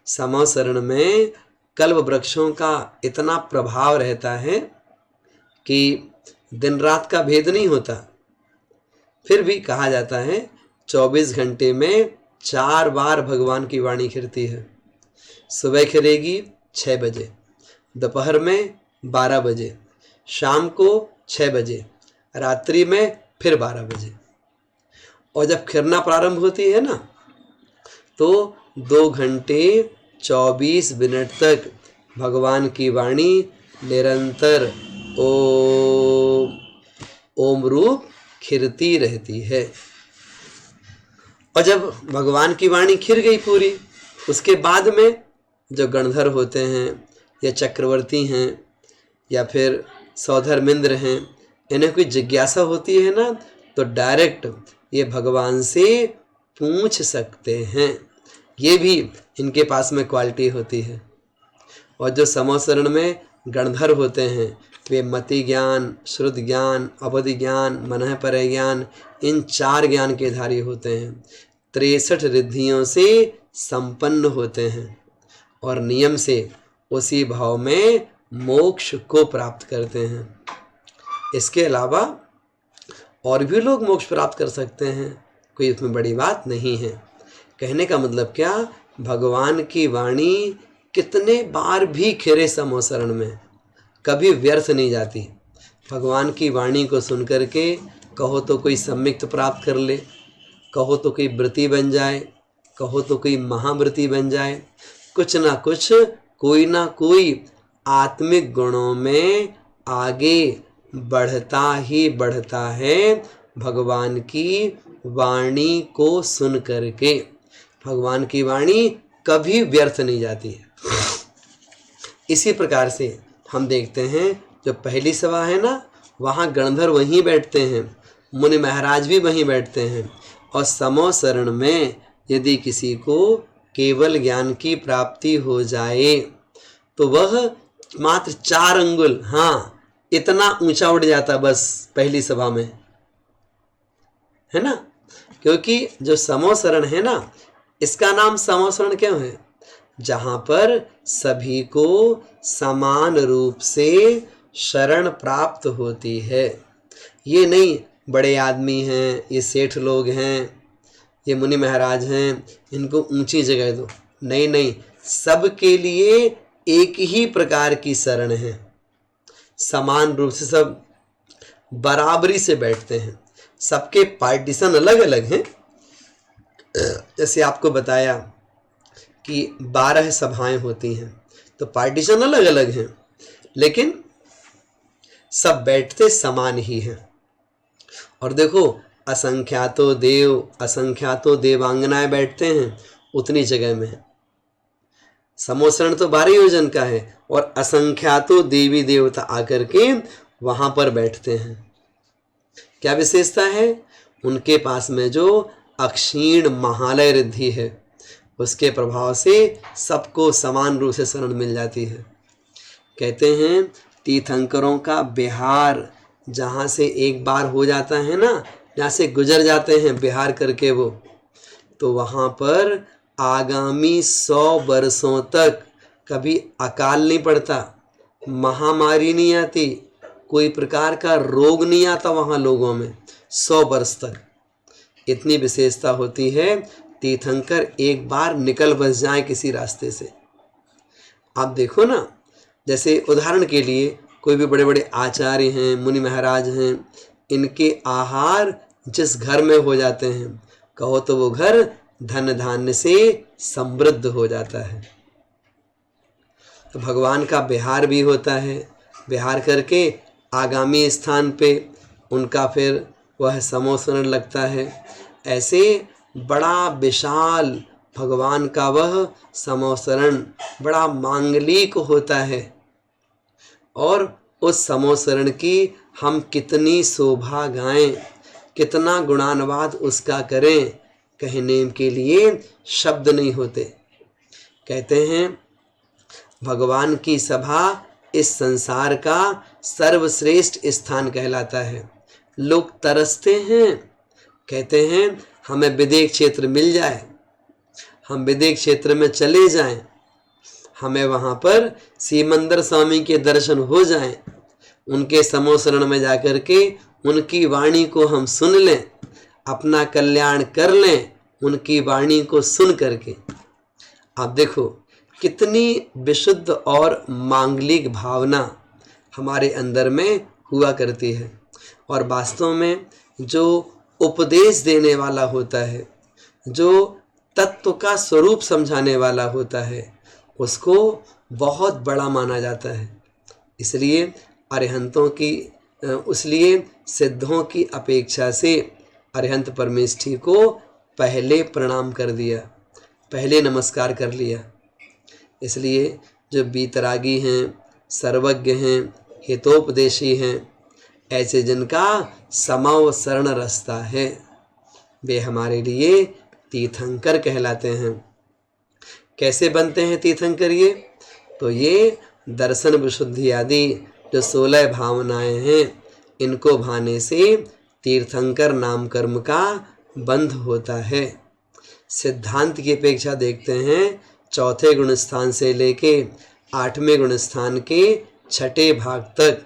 Speaker 1: समो शरण में कल्प वृक्षों का इतना प्रभाव रहता है कि दिन रात का भेद नहीं होता। फिर भी कहा जाता है 24 घंटे में 4 बार भगवान की वाणी खिलती है। सुबह खिलेगी 6 बजे, दोपहर में 12 बजे, शाम को 6 बजे, रात्रि में फिर 12 बजे। और जब खिलना प्रारंभ होती है ना, तो 2 घंटे 24 मिनट तक भगवान की वाणी निरंतर ओम रूप खिलती रहती है। और जब भगवान की वाणी खिल गई पूरी, उसके बाद में जो गणधर होते हैं या चक्रवर्ती हैं या फिर सौधर्मेंद्र हैं, इन्हें कोई जिज्ञासा होती है ना, तो डायरेक्ट ये भगवान से पूछ सकते हैं। ये भी इनके पास में क्वालिटी होती है। और जो समो शरण में गणधर होते हैं वे मति ज्ञान, श्रुत ज्ञान, अवधि ज्ञान, मनः पर ज्ञान, इन 4 ज्ञान के धारी होते हैं। 63 रिद्धियों से संपन्न होते हैं और नियम से उसी भाव में मोक्ष को प्राप्त करते हैं। इसके अलावा और भी लोग मोक्ष प्राप्त कर सकते हैं, कोई उसमें बड़ी बात नहीं है। कहने का मतलब क्या, भगवान की वाणी कितने बार भी खिरे समोसरण में कभी व्यर्थ नहीं जाती। भगवान की वाणी को सुन करके कहो तो कोई सम्यक्त प्राप्त कर ले, कहो तो कोई व्रती बन जाए, कहो तो कोई महाव्रती बन जाए, कुछ ना कुछ, कोई ना कोई आत्मिक गुणों में आगे बढ़ता ही बढ़ता है भगवान की वाणी को सुन करके। भगवान की वाणी कभी व्यर्थ नहीं जाती है। इसी प्रकार से हम देखते हैं जो पहली सभा है ना, वहाँ गणधर वहीं बैठते हैं, मुनि महाराज भी वहीं बैठते हैं, और समो शरण में यदि किसी को केवल ज्ञान की प्राप्ति हो जाए तो वह मात्र 4 अंगुल, हाँ इतना ऊंचा उड़ जाता बस पहली सभा में, है ना। क्योंकि जो समोसरण है ना, इसका नाम समोसरण क्यों है, जहाँ पर सभी को समान रूप से शरण प्राप्त होती है। ये नहीं बड़े आदमी हैं, ये सेठ लोग हैं, ये मुनि महाराज हैं, इनको ऊंची जगह दो, नहीं नहीं, सबके लिए एक ही प्रकार की शरण है। समान रूप से सब बराबरी से बैठते हैं, सबके पार्टीशन अलग अलग हैं। जैसे आपको बताया कि 12 सभाएं होती हैं तो पार्टीशन अलग अलग हैं, लेकिन सब बैठते समान ही हैं। और देखो असंख्यातो देवांगनाएं बैठते हैं उतनी जगह में। समोसरण तो 12 योजन का है और असंख्यातो देवी देवता आकर के वहां पर बैठते हैं। क्या विशेषता है, उनके पास में जो अक्षीण महालय रिद्धि है उसके प्रभाव से सबको समान रूप से शरण मिल जाती है। कहते हैं तीर्थंकरों का बिहार जहाँ से एक बार हो जाता है ना, जहाँ से गुजर जाते हैं बिहार करके वो, तो वहाँ पर आगामी 100 वर्षों तक कभी अकाल नहीं पड़ता, महामारी नहीं आती, कोई प्रकार का रोग नहीं आता वहाँ लोगों में 100 वर्ष तक। इतनी विशेषता होती है, तीर्थंकर एक बार निकल बस जाए किसी रास्ते से। आप देखो ना, जैसे उदाहरण के लिए कोई भी बड़े बड़े आचार्य हैं, मुनि महाराज हैं, इनके आहार जिस घर में हो जाते हैं, कहो तो वो घर धन धान्य से समृद्ध हो जाता है। तो भगवान का बिहार भी होता है, बिहार करके आगामी स्थान पे उनका फिर वह समोसरण लगता है। ऐसे बड़ा विशाल भगवान का वह समोसरण बड़ा मांगलिक होता है, और उस समोसरण की हम कितनी शोभा गाएं, कितना गुणानुवाद उसका करें, कहने के लिए शब्द नहीं होते। कहते हैं भगवान की सभा इस संसार का सर्वश्रेष्ठ स्थान कहलाता है। लोग तरसते हैं, कहते हैं हमें विदेह क्षेत्र मिल जाए, हम विदेह क्षेत्र में चले जाएं, हमें वहाँ पर सीमंदर स्वामी के दर्शन हो जाएं, उनके समोसरण में जाकर के उनकी वाणी को हम सुन लें, अपना कल्याण कर लें उनकी वाणी को सुन करके। आप देखो कितनी विशुद्ध और मांगलिक भावना हमारे अंदर में हुआ करती है, और वास्तव में जो उपदेश देने वाला होता है, जो तत्व का स्वरूप समझाने वाला होता है, उसको बहुत बड़ा माना जाता है। इसलिए अरिहंतों की इसलिए सिद्धों की अपेक्षा से अरिहंत परमेष्ठी को पहले प्रणाम कर दिया, पहले नमस्कार कर लिया। इसलिए जो बीतरागी हैं, सर्वज्ञ हैं, हितोपदेशी हैं, ऐसे जिनका समव शरण रस्ता है, वे हमारे लिए तीर्थंकर कहलाते हैं। कैसे बनते हैं तीर्थंकर ये? तो ये दर्शन विशुद्धि आदि जो 16 भावनाएं हैं, इनको भाने से तीर्थंकर नाम कर्म का बंध होता है। सिद्धांत की अपेक्षा देखते हैं, चौथे गुण स्थान से लेके 8वें गुण स्थान के 6ठे भाग तक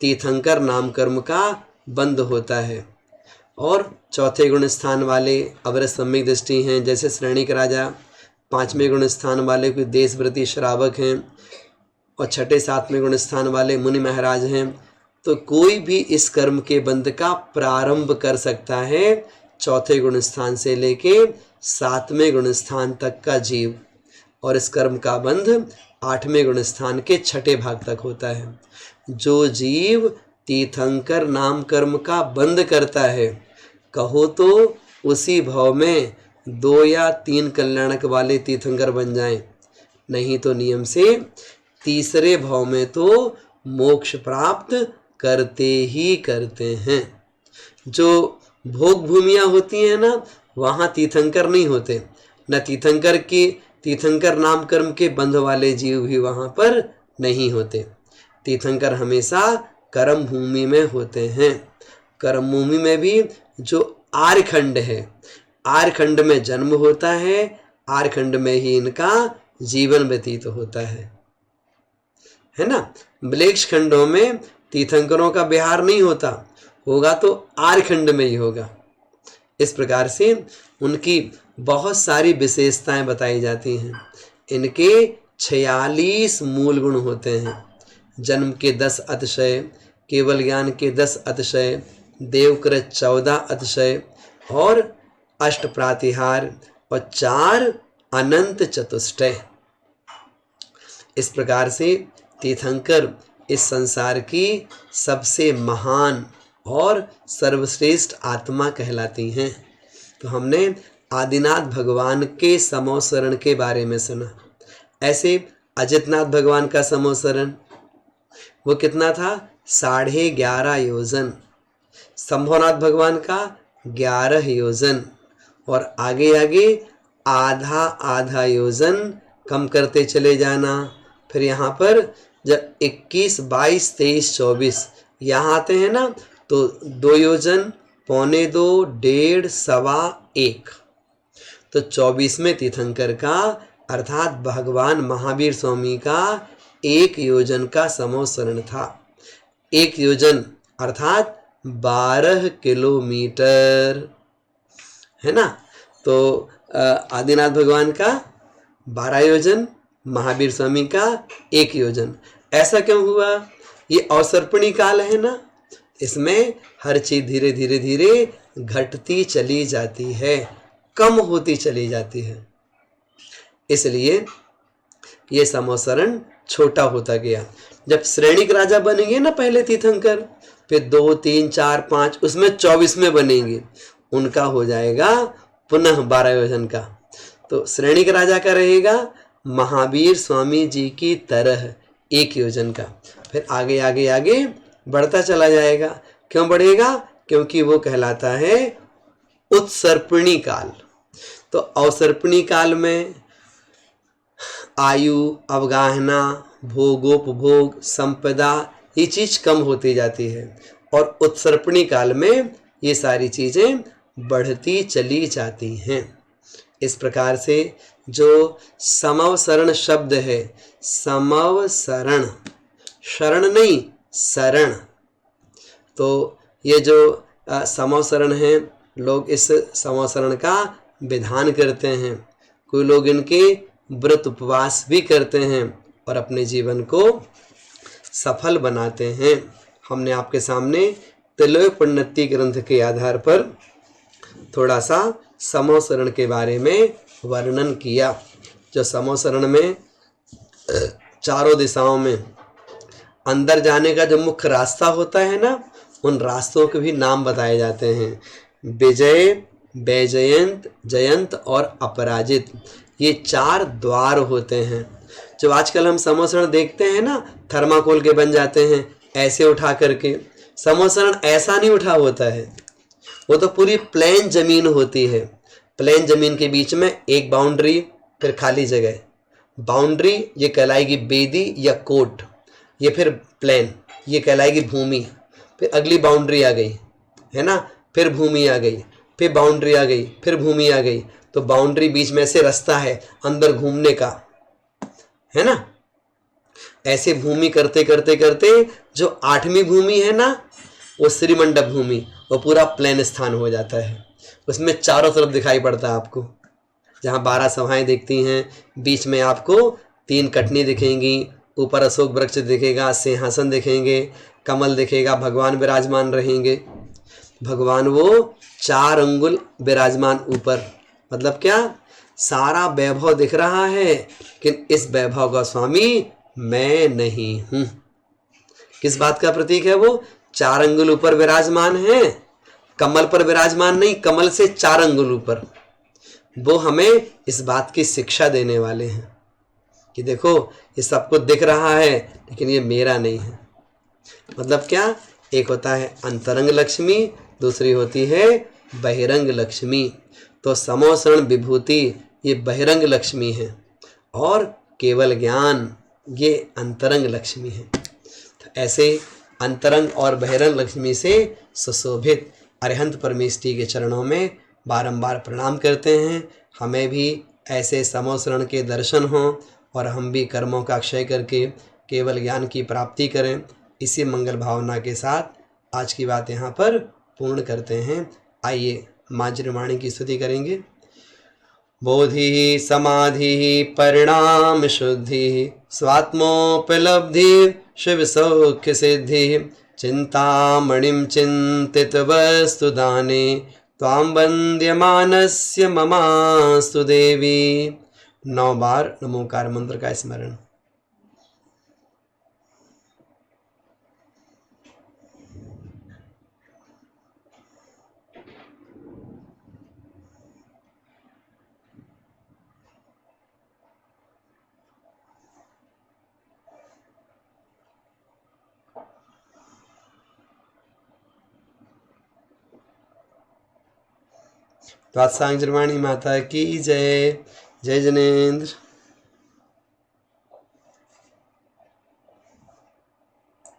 Speaker 1: तीर्थंकर नाम कर्म का बंध होता है। और चौथे गुण स्थान वाले अवर सम्यक दृष्टि हैं, जैसे श्रेणिक राजा। 5वें गुण स्थान वाले कोई देशव्रती श्रावक हैं, और 6ठे 7वें गुण स्थान वाले मुनि महाराज हैं। तो कोई भी इस कर्म के बंध का प्रारंभ कर सकता है, चौथे गुण स्थान से लेके 7वें गुण स्थान तक का जीव, और इस कर्म का बंध 8वें गुण स्थान के 6ठे भाग तक होता है। जो जीव तीर्थंकर नाम कर्म का बंध करता है, कहो तो उसी भाव में 2 या 3 कल्याणक वाले तीर्थंकर बन जाएं, नहीं तो नियम से तीसरे भाव में तो मोक्ष प्राप्त करते ही करते हैं। जो भोग भूमियाँ होती हैं ना, वहाँ तीर्थंकर नहीं होते, न तीर्थंकर नाम कर्म के बंध वाले जीव भी वहाँ पर नहीं होते। तीर्थंकर हमेशा कर्म भूमि में होते हैं। कर्म भूमि में भी जो आर्यखंड है, आर्यखंड में जन्म होता है, आर्यखंड में ही इनका जीवन व्यतीत होता है ना। ब्लेक्ष खंडों में तीर्थंकरों का विहार नहीं होता, होगा तो आर्यखंड में ही होगा। इस प्रकार से उनकी बहुत सारी विशेषताएं बताई जाती हैं। इनके 46 मूल गुण होते हैं। जन्म के 10 अतिशय, केवल ज्ञान के 10 अतिशय, देवकृत 14 अतिशय, और 8 प्रातिहार और 4 अनंत चतुष्टय। इस प्रकार से तीर्थंकर इस संसार की सबसे महान और सर्वश्रेष्ठ आत्मा कहलाती हैं। तो हमने आदिनाथ भगवान के समोसरण के बारे में सुना। ऐसे अजितनाथ भगवान का समोसरण वो कितना था? 11.5 योजन। शंभुनाथ भगवान का 11 योजन, और आगे आगे आधा आधा योजन कम करते चले जाना। फिर यहाँ पर जब 21, 22, 23, 24 यहाँ आते हैं ना, तो 2 योजन, 1.25, 1.5, 1.25। तो 24वें तीर्थंकर का अर्थात भगवान महावीर स्वामी का 1 योजन का समोसरण था। 1 योजन अर्थात 12 किलोमीटर, है ना। तो आदिनाथ भगवान का 12 योजन, महावीर स्वामी का 1 योजन। ऐसा क्यों हुआ? ये अवसर्पणी काल है ना, इसमें हर चीज धीरे धीरे धीरे घटती चली जाती है, कम होती चली जाती है, इसलिए ये समोसरण छोटा होता गया। जब श्रेणिक राजा बनेंगे ना पहले तीर्थंकर, फिर 2, 3, 4, 5, उसमें 24 में बनेंगे, उनका हो जाएगा पुनः 12 योजन का। तो श्रेणिक राजा का रहेगा महावीर स्वामी जी की तरह 1 योजन का। फिर आगे आगे आगे बढ़ता चला जाएगा। क्यों बढ़ेगा? क्योंकि वो कहलाता है उत्सर्पणी काल। तो अवसर्पणी काल में आयु, अवगाहना, भोगोपभोग, संपदा, ये चीज कम होती जाती है, और उत्सर्पणी काल में ये सारी चीजें बढ़ती चली जाती हैं। इस प्रकार से जो समवसरण शब्द है, समवसरण, शरण नहीं शरण, तो ये जो समवसरण है, लोग इस समवसरण का विधान करते हैं। कोई लोग इनके व्रत उपवास भी करते हैं और अपने जीवन को सफल बनाते हैं। हमने आपके सामने त्रैलोक्योपनिषद ग्रंथ के आधार पर थोड़ा सा समवसरण के बारे में वर्णन किया। जो समवसरण में चारों दिशाओं में अंदर जाने का जो मुख्य रास्ता होता है ना, उन रास्तों के भी नाम बताए जाते हैं। विजय, वैजयंत, जयंत और अपराजित, ये 4 द्वार होते हैं। जो आजकल हम समवसरण देखते हैं ना, थर्माकोल के बन जाते हैं ऐसे उठा करके, समवसरण ऐसा नहीं उठा होता है, वो तो पूरी प्लेन जमीन होती है। प्लेन जमीन के बीच में एक बाउंड्री, फिर खाली जगह। बाउंड्री ये कहलाएगी बेदी या कोट, ये फिर प्लेन, ये कहलाएगी भूमि। फिर अगली बाउंड्री आ गई, है ना, फिर भूमि आ गई, फिर बाउंड्री आ गई, फिर भूमि आ गई। तो बाउंड्री बीच में से रास्ता है अंदर घूमने का, है ना। ऐसे भूमि करते करते करते जो 8वीं भूमि है ना, वो श्रीमंडप भूमि, वो पूरा प्लेन स्थान हो जाता है। उसमें चारों तरफ दिखाई पड़ता है आपको, जहाँ 12 सभाएं दिखती हैं, बीच में आपको 3 कटनी दिखेंगी, ऊपर अशोक वृक्ष दिखेगा, सिंहासन दिखेंगे, कमल दिखेगा, भगवान विराजमान रहेंगे। भगवान वो 4 अंगुल विराजमान ऊपर, मतलब क्या, सारा वैभव दिख रहा है, लेकिन इस वैभव का स्वामी मैं नहीं हूं। किस बात का प्रतीक है वो? 4 अंगुल ऊपर विराजमान है, कमल पर विराजमान नहीं, कमल से 4 अंगुल ऊपर। वो हमें इस बात की शिक्षा देने वाले हैं कि देखो ये सबको दिख रहा है, लेकिन ये मेरा नहीं है। मतलब क्या, एक होता है अंतरंग लक्ष्मी, दूसरी होती है बहिरंग लक्ष्मी। तो समोसरण विभूति ये बहिरंग लक्ष्मी है, और केवल ज्ञान ये अंतरंग लक्ष्मी है। तो ऐसे अंतरंग और बहिरंग लक्ष्मी से सुशोभित अरिहंत परमेष्ठी के चरणों में बारंबार प्रणाम करते हैं। हमें भी ऐसे समोसरण के दर्शन हों और हम भी कर्मों का क्षय करके केवल ज्ञान की प्राप्ति करें। इसी मंगल भावना के साथ आज की बात यहाँ पर पूर्ण करते हैं। आइए माँ जिनवाणी की स्तुति करेंगे। बोधि समाधि परिणाम शुद्धि स्वात्मोपलब्धि शिव सौख्य सिद्धि चिंतामणिं चिंतित वस्तु दाने त्वां वन्द्यमानस्य ममास्तु देवी। 9 बार नमोकार मंत्र का स्मरण। द्वादशांग जन्माणी माता की जय। जय जनेन्द्र।